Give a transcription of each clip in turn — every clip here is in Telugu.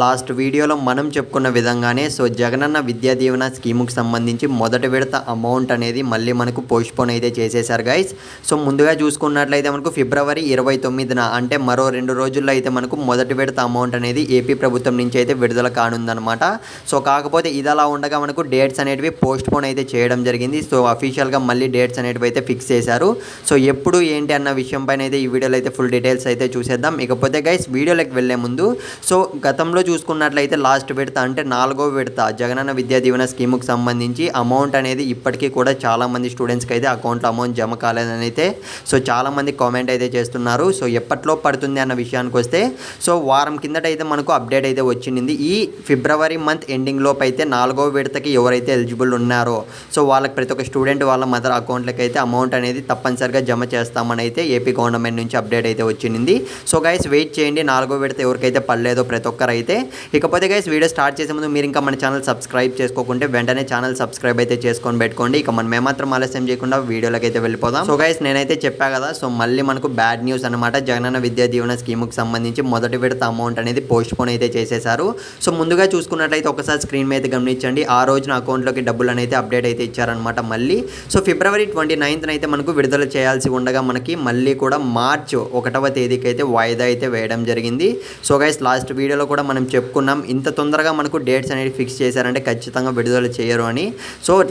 లాస్ట్ వీడియోలో మనం చెప్పుకున్న విధంగానే జగనన్న విద్యా దీవెన స్కీముకి సంబంధించి మొదటి విడత అమౌంట్ అనేది మళ్ళీ మనకు పోస్ట్పోన్ అయితే చేసేశారు గైస్. ముందుగా చూసుకున్నట్లయితే మనకు ఫిబ్రవరి 29న అంటే మరో 2 రోజుల్లో అయితే మనకు మొదటి విడత అమౌంట్ అనేది ఏపీ ప్రభుత్వం నుంచి అయితే విడుదల కానుందనమాట. కాకపోతే ఇది అలా ఉండగా మనకు డేట్స్ అనేటివి పోస్ట్పోన్ అయితే చేయడం జరిగింది. అఫీషియల్గా మళ్ళీ డేట్స్ అనేటివి అయితే ఫిక్స్ చేశారు. ఎప్పుడు ఏంటి అన్న విషయం పైన అయితే ఈ వీడియోలో అయితే ఫుల్ డీటెయిల్స్ అయితే చూసేద్దాం. ఇకపోతే గైస్ వీడియోలోకి వెళ్లే ముందు గతంలో చూసుకున్నట్లయితే లాస్ట్ విడత అంటే 4వ విడత జగనన్న విద్యా దీవెన స్కీముకి సంబంధించి అమౌంట్ అనేది ఇప్పటికీ కూడా చాలామంది స్టూడెంట్స్కి అయితే అకౌంట్లో అమౌంట్ జమ కాలేదని అయితే చాలామంది కామెంట్ అయితే చేస్తున్నారు. ఎప్పట్లో పడుతుంది అన్న విషయానికి వస్తే వారం కిందట అయితే మనకు అప్డేట్ అయితే వచ్చింది. ఈ ఫిబ్రవరి మంత్ ఎండింగ్ లోపు అయితే 4వ విడతకి ఎవరైతే ఎలిజిబుల్ ఉన్నారో వాళ్ళకి ప్రతి ఒక్క స్టూడెంట్ వాళ్ళ మదర్ అకౌంట్లకి అయితే అమౌంట్ అనేది తప్పనిసరిగా జమ చేస్తామని అయితే ఏపీ గవర్నమెంట్ నుంచి అప్డేట్ అయితే వచ్చింది. గైస్ వెయిట్ చేయండి, 4వ విడత ఎవరికైతే పడలేదో ప్రతి ఒక్కరు అయితే. ఇకపోతే గైస్ వీడియో స్టార్ట్ చేసే ముందు మీరు ఇంకా మన ఛానల్ సబ్స్క్రైబ్ చేసుకోకుంటే వెంటనే ఛానల్ సబ్స్క్రైబ్ అయితే చేసుకొని పెట్టుకోండి. ఇక మనం ఏమాత్రం ఆలస్యం చేయకుండా వీడియోలోకి అయితే వెళ్ళిపోదాం. గైస్ నేనైతే చెప్పా కదా, మళ్ళీ మనకు బ్యాడ్ న్యూస్ అనమాట. జగనన్న విద్యా దీవెన స్కీముకి సంబంధించి మొదటి విడత అమౌంట్ అనేది పోస్ట్పోన్ అయితే చేసేశారు. ముందుగా చూసుకున్నట్లయితే ఒకసారి స్క్రీన్ మీద గమనించండి. ఆ రోజున అకౌంట్లోకి డబ్బులు అనేది అప్డేట్ అయితే ఇచ్చారనమాట. మళ్ళీ ఫిబ్రవరి 29న అయితే మనకు విడుదల చేయాల్సి ఉండగా మనకి మళ్ళీ కూడా మార్చ్ 1వ తేదీకి అయితే వాయిదా అయితే వేయడం జరిగింది. గైస్ లాస్ట్ వీడియోలో కూడా మనం చెప్పుకున్నాం, ఇంత తొందరగా మనకు డేట్స్ అనేది ఫిక్స్ చేశారంటే ఖచ్చితంగా విడుదల చేయరు అని.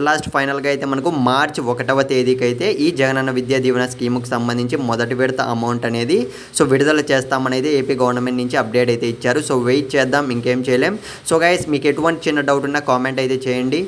లాస్ట్ ఫైనల్గా అయితే మనకు మార్చ్ 1వ తేదీకి అయితే ఈ జగనన్న విద్యా దీవెన స్కీముకి సంబంధించి మొదటి విడత అమౌంట్ అనేది విడుదల చేస్తామనేది ఏపీ గవర్నమెంట్ నుంచి అప్డేట్ అయితే ఇచ్చారు. వెయిట్ చేద్దాం, ఇంకేం చేయలేం. గైస్ మీకు ఎటువంటి చిన్న డౌట్ ఉన్నా కామెంట్ అయితే చేయండి.